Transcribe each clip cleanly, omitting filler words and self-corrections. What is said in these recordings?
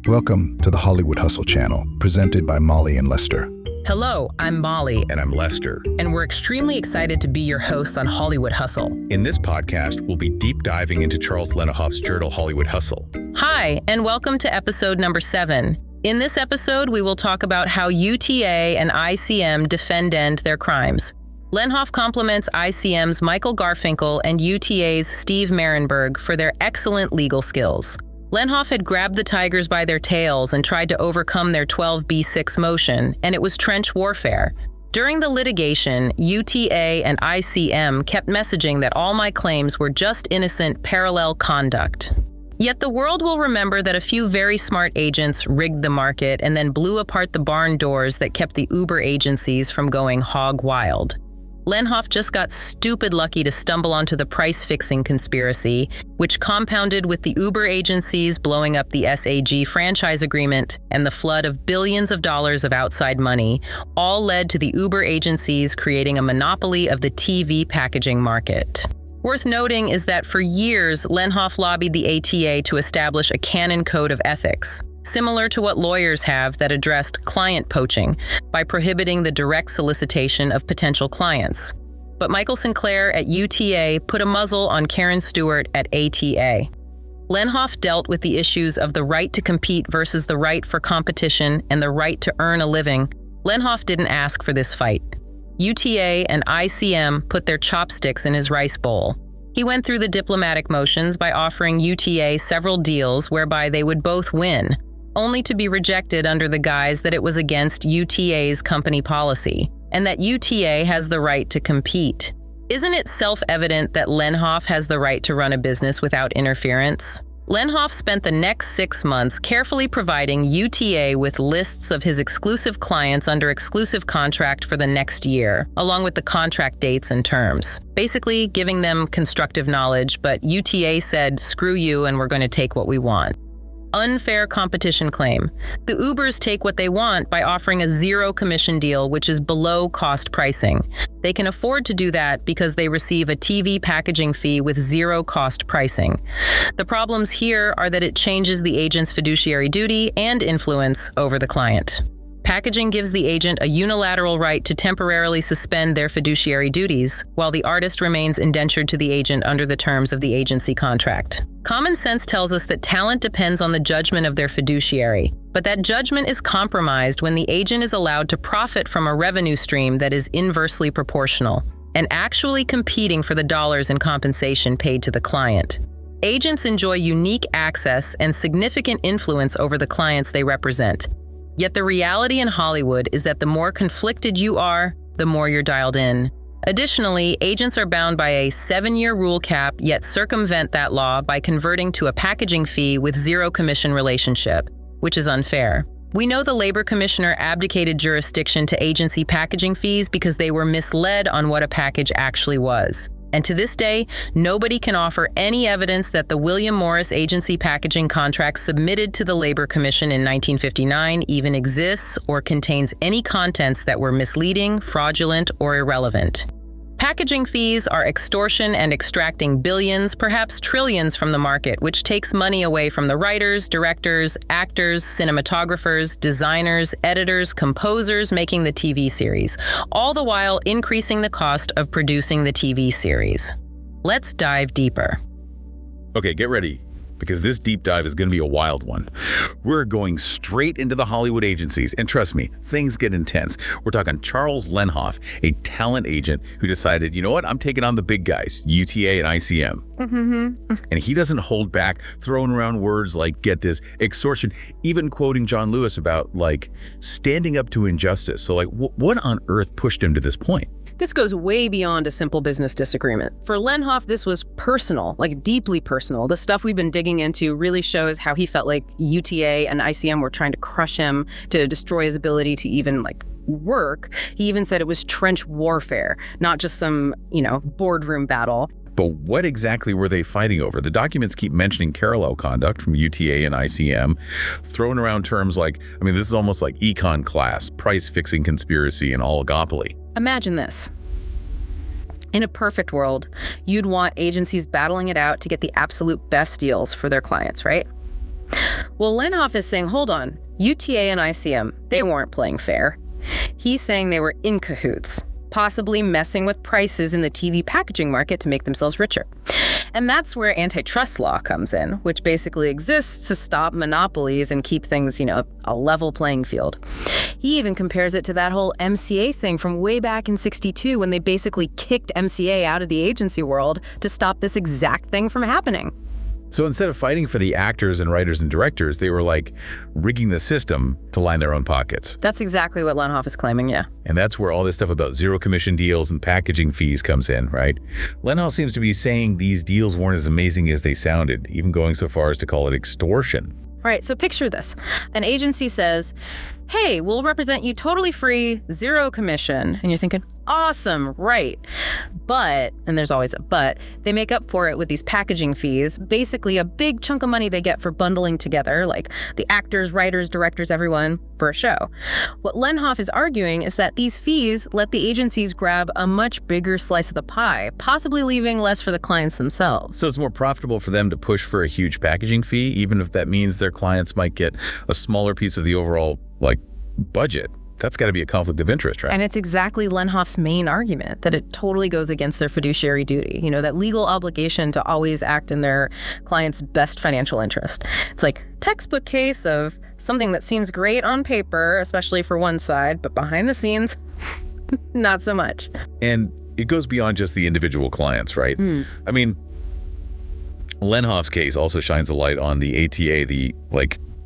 Welcome to the Hollywood Hustle channel, presented by Molly and Lester. Hello, I'm Molly. And I'm Lester. And we're extremely excited to be your hosts on Hollywood Hustle. In this podcast, we'll be deep diving into Charles Lenhoff's journal, Hollywood Hustle. Hi, and welcome to episode number 7. In this episode, we will talk about how UTA and ICM defend their crimes. Lenhoff compliments ICM's Michael Garfinkel and UTA's Steve Marenberg for their excellent legal skills. Lenhoff had grabbed the tigers by their tails and tried to overcome their 12b6 motion, and it was trench warfare. During the litigation, UTA and ICM kept messaging that all my claims were just innocent parallel conduct. Yet the world will remember that a few very smart agents rigged the market and then blew apart the barn doors that kept the Uber agencies from going hog wild. Lenhoff just got stupid lucky to stumble onto the price-fixing conspiracy, which compounded with the Uber agencies blowing up the SAG franchise agreement and the flood of billions of dollars of outside money, all led to the Uber agencies creating a monopoly of the TV packaging market. Worth noting is that for years, Lenhoff lobbied the ATA to establish a canon code of ethics, similar to what lawyers have that addressed client poaching by prohibiting the direct solicitation of potential clients. But Michael Sinclair at UTA put a muzzle on Karen Stewart at ATA. Lenhoff dealt with the issues of the right to compete versus the right for competition and the right to earn a living. Lenhoff didn't ask for this fight. UTA and ICM put their chopsticks in his rice bowl. He went through the diplomatic motions by offering UTA several deals whereby they would both win, only to be rejected under the guise that it was against UTA's company policy, and that UTA has the right to compete. Isn't it self-evident that Lenhoff has the right to run a business without interference? Lenhoff spent the next 6 months carefully providing UTA with lists of his exclusive clients under exclusive contract for the next year, along with the contract dates and terms. Basically, giving them constructive knowledge, but UTA said, screw you and we're going to take what we want. Unfair competition claim. The Ubers take what they want by offering a zero commission deal, which is below cost pricing. They can afford to do that because they receive a TV packaging fee with zero cost pricing. The problems here are that it changes the agent's fiduciary duty and influence over the client. Packaging gives the agent a unilateral right to temporarily suspend their fiduciary duties, while the artist remains indentured to the agent under the terms of the agency contract. Common sense tells us that talent depends on the judgment of their fiduciary, but that judgment is compromised when the agent is allowed to profit from a revenue stream that is inversely proportional and actually competing for the dollars in compensation paid to the client. Agents enjoy unique access and significant influence over the clients they represent. Yet the reality in Hollywood is that the more conflicted you are, the more you're dialed in. Additionally, agents are bound by a 7-year rule cap, yet circumvent that law by converting to a packaging fee with zero commission relationship, which is unfair. We know the labor commissioner abdicated jurisdiction to agency packaging fees because they were misled on what a package actually was. And to this day, nobody can offer any evidence that the William Morris agency packaging contract submitted to the Labor Commission in 1959 even exists or contains any contents that were misleading, fraudulent, or irrelevant. Packaging fees are extortion and extracting billions, perhaps trillions from the market, which takes money away from the writers, directors, actors, cinematographers, designers, editors, composers making the TV series, all the while increasing the cost of producing the TV series. Let's dive deeper. Okay, get ready, because this deep dive is going to be a wild one. We're going straight into the Hollywood agencies, and trust me, things get intense. We're talking Charles Lenhoff, a talent agent who decided, you know what, I'm taking on the big guys, UTA and ICM. And he doesn't hold back, throwing around words like, get this, extortion, even quoting John Lewis about, like, standing up to injustice. So, like, what on earth pushed him to this point? This goes way beyond a simple business disagreement. For Lenhoff, this was personal, like deeply personal. The stuff we've been digging into really shows how he felt like UTA and ICM were trying to crush him, to destroy his ability to even work. He even said it was trench warfare, not just some, boardroom battle. But what exactly were they fighting over? The documents keep mentioning parallel conduct from UTA and ICM, throwing around terms like, this is almost like econ class, price-fixing conspiracy, and oligopoly. Imagine this. In a perfect world, you'd want agencies battling it out to get the absolute best deals for their clients, right? Well, Lenhoff is saying, hold on, UTA and ICM, they weren't playing fair. He's saying they were in cahoots, possibly messing with prices in the TV packaging market to make themselves richer. And that's where antitrust law comes in, which basically exists to stop monopolies and keep things, a level playing field. He even compares it to that whole MCA thing from way back in '62 when they basically kicked MCA out of the agency world to stop this exact thing from happening. So instead of fighting for the actors and writers and directors, they were like rigging the system to line their own pockets. That's exactly what Lenhoff is claiming, yeah. And that's where all this stuff about zero commission deals and packaging fees comes in, right? Lenhoff seems to be saying these deals weren't as amazing as they sounded, even going so far as to call it extortion. All right, so picture this. An agency says, hey, we'll represent you totally free, zero commission. And you're thinking, awesome, right. But, and there's always a but, they make up for it with these packaging fees, basically a big chunk of money they get for bundling together, like the actors, writers, directors, everyone, for a show. What Lenhoff is arguing is that these fees let the agencies grab a much bigger slice of the pie, possibly leaving less for the clients themselves. So it's more profitable for them to push for a huge packaging fee, even if that means their clients might get a smaller piece of the overall, budget. That's got to be a conflict of interest, right? And it's exactly Lenhoff's main argument, that it totally goes against their fiduciary duty, that legal obligation to always act in their client's best financial interest. It's like textbook case of something that seems great on paper, especially for one side, but behind the scenes, not so much. And it goes beyond just the individual clients, right? I mean, Lenhoff's case also shines a light on the ATA, the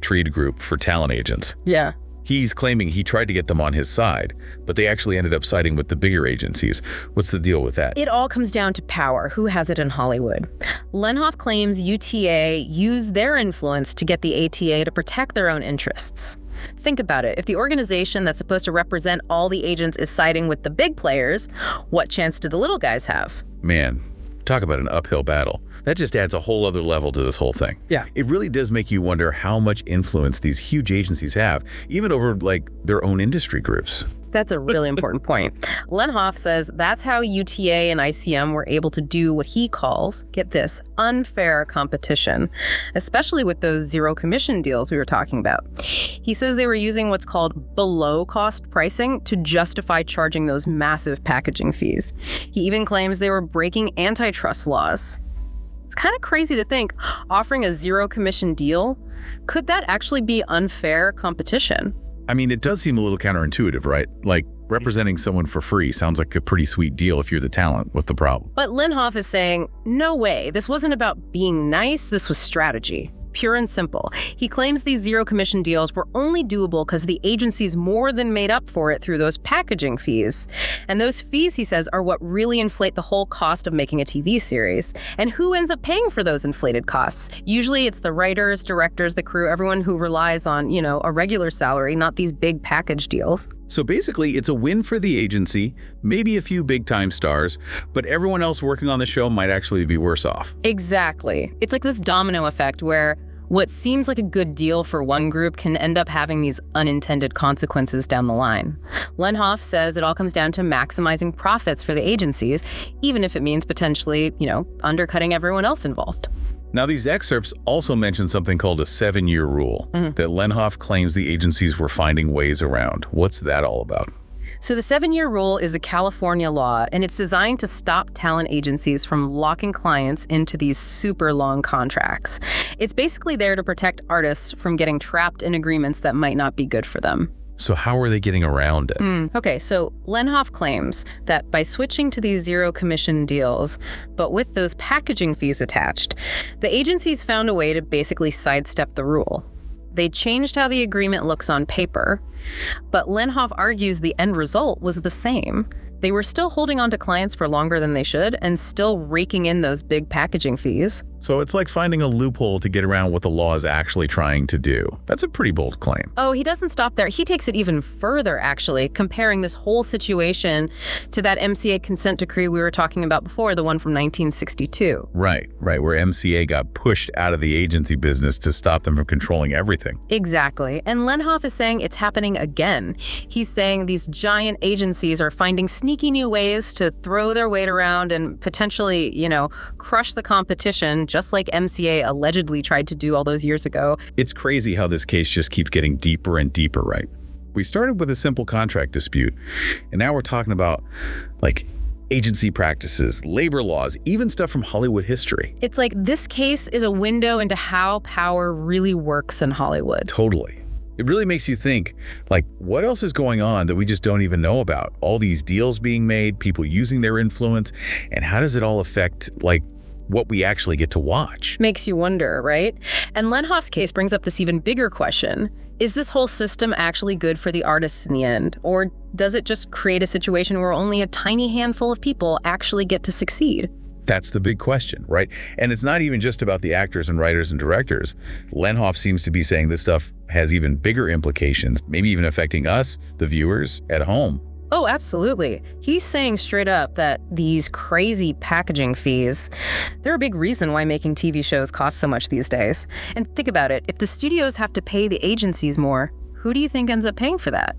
trade group for talent agents. Yeah. He's claiming he tried to get them on his side, but they actually ended up siding with the bigger agencies. What's the deal with that? It all comes down to power. Who has it in Hollywood? Lenhoff claims UTA used their influence to get the ATA to protect their own interests. Think about it. If the organization that's supposed to represent all the agents is siding with the big players, what chance do the little guys have? Man, talk about an uphill battle. That just adds a whole other level to this whole thing. Yeah. It really does make you wonder how much influence these huge agencies have, even over their own industry groups. That's a really important point. Lenhoff says that's how UTA and ICM were able to do what he calls, get this, unfair competition, especially with those zero commission deals we were talking about. He says they were using what's called below cost pricing to justify charging those massive packaging fees. He even claims they were breaking antitrust laws. It's kind of crazy to think, offering a zero commission deal, could that actually be unfair competition? I mean, it does seem a little counterintuitive, right? Representing someone for free sounds like a pretty sweet deal if you're the talent. What's the problem? But Lenhoff is saying, no way, this wasn't about being nice, this was strategy. Pure and simple. He claims these zero commission deals were only doable because the agencies more than made up for it through those packaging fees. And those fees, he says, are what really inflate the whole cost of making a TV series. And who ends up paying for those inflated costs? Usually it's the writers, directors, the crew, everyone who relies on, a regular salary, not these big package deals. So basically, it's a win for the agency, maybe a few big-time stars, but everyone else working on the show might actually be worse off. Exactly. It's like this domino effect where what seems like a good deal for one group can end up having these unintended consequences down the line. Lenhoff says it all comes down to maximizing profits for the agencies, even if it means potentially, undercutting everyone else involved. Now, these excerpts also mention something called a 7-year rule that Lenhoff claims the agencies were finding ways around. What's that all about? So the 7-year rule is a California law, and it's designed to stop talent agencies from locking clients into these super long contracts. It's basically there to protect artists from getting trapped in agreements that might not be good for them. So how are they getting around it? Okay, so Lenhoff claims that by switching to these zero commission deals, but with those packaging fees attached, the agencies found a way to basically sidestep the rule. They changed how the agreement looks on paper, but Lenhoff argues the end result was the same. They were still holding on to clients for longer than they should and still raking in those big packaging fees. So it's like finding a loophole to get around what the law is actually trying to do. That's a pretty bold claim. Oh, he doesn't stop there. He takes it even further, actually, comparing this whole situation to that MCA consent decree we were talking about before, the one from 1962. Right, where MCA got pushed out of the agency business to stop them from controlling everything. Exactly. And Lenhoff is saying it's happening again. He's saying these giant agencies are finding sneaky new ways to throw their weight around and potentially, crush the competition just like MCA allegedly tried to do all those years ago. It's crazy how this case just keeps getting deeper and deeper, right? We started with a simple contract dispute, and now we're talking about, like, agency practices, labor laws, even stuff from Hollywood history. It's like this case is a window into how power really works in Hollywood. Totally. It really makes you think, like, what else is going on that we just don't even know about? All these deals being made, people using their influence, and how does it all affect, like, what we actually get to watch? Makes you wonder, right? And Lenhoff's case brings up this even bigger question. Is this whole system actually good for the artists in the end? Or does it just create a situation where only a tiny handful of people actually get to succeed? That's the big question, right? And it's not even just about the actors and writers and directors. Lenhoff seems to be saying this stuff has even bigger implications, maybe even affecting us, the viewers, at home. Oh, absolutely. He's saying straight up that these crazy packaging fees, they're a big reason why making TV shows costs so much these days. And think about it, if the studios have to pay the agencies more, who do you think ends up paying for that?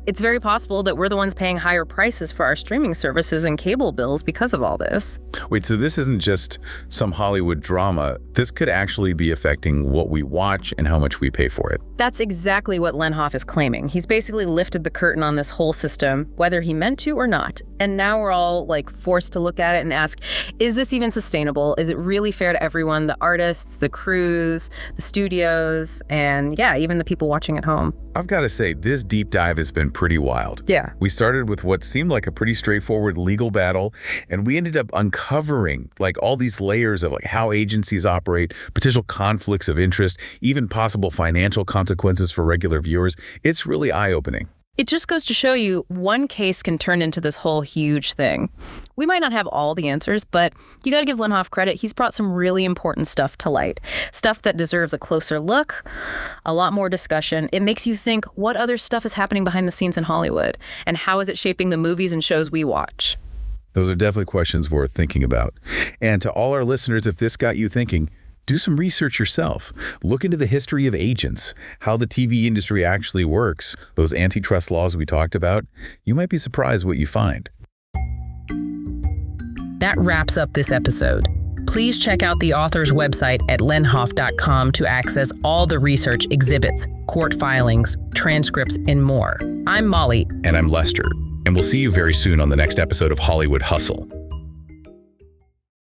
It's very possible that we're the ones paying higher prices for our streaming services and cable bills because of all this. Wait, so this isn't just some Hollywood drama. This could actually be affecting what we watch and how much we pay for it. That's exactly what Lenhoff is claiming. He's basically lifted the curtain on this whole system, whether he meant to or not. And now we're all like forced to look at it and ask, is this even sustainable? Is it really fair to everyone? The artists, the crews, the studios, and yeah, even the people watching at home. I've got to say, this deep dive has been pretty wild. Yeah. We started with what seemed like a pretty straightforward legal battle, and we ended up uncovering like all these layers of like how agencies operate, potential conflicts of interest, even possible financial consequences for regular viewers. It's really eye-opening. It just goes to show you one case can turn into this whole huge thing. We might not have all the answers, but you got to give Lenhoff credit. He's brought some really important stuff to light, stuff that deserves a closer look, a lot more discussion. It makes you think, what other stuff is happening behind the scenes in Hollywood, and how is it shaping the movies and shows we watch? Those are definitely questions worth thinking about. And to all our listeners, if this got you thinking, do some research yourself. Look into the history of agents, how the TV industry actually works, those antitrust laws we talked about. You might be surprised what you find. That wraps up this episode. Please check out the author's website at lenhoff.com to access all the research, exhibits, court filings, transcripts, and more. I'm Molly. And I'm Lester. And we'll see you very soon on the next episode of Hollywood Hustle.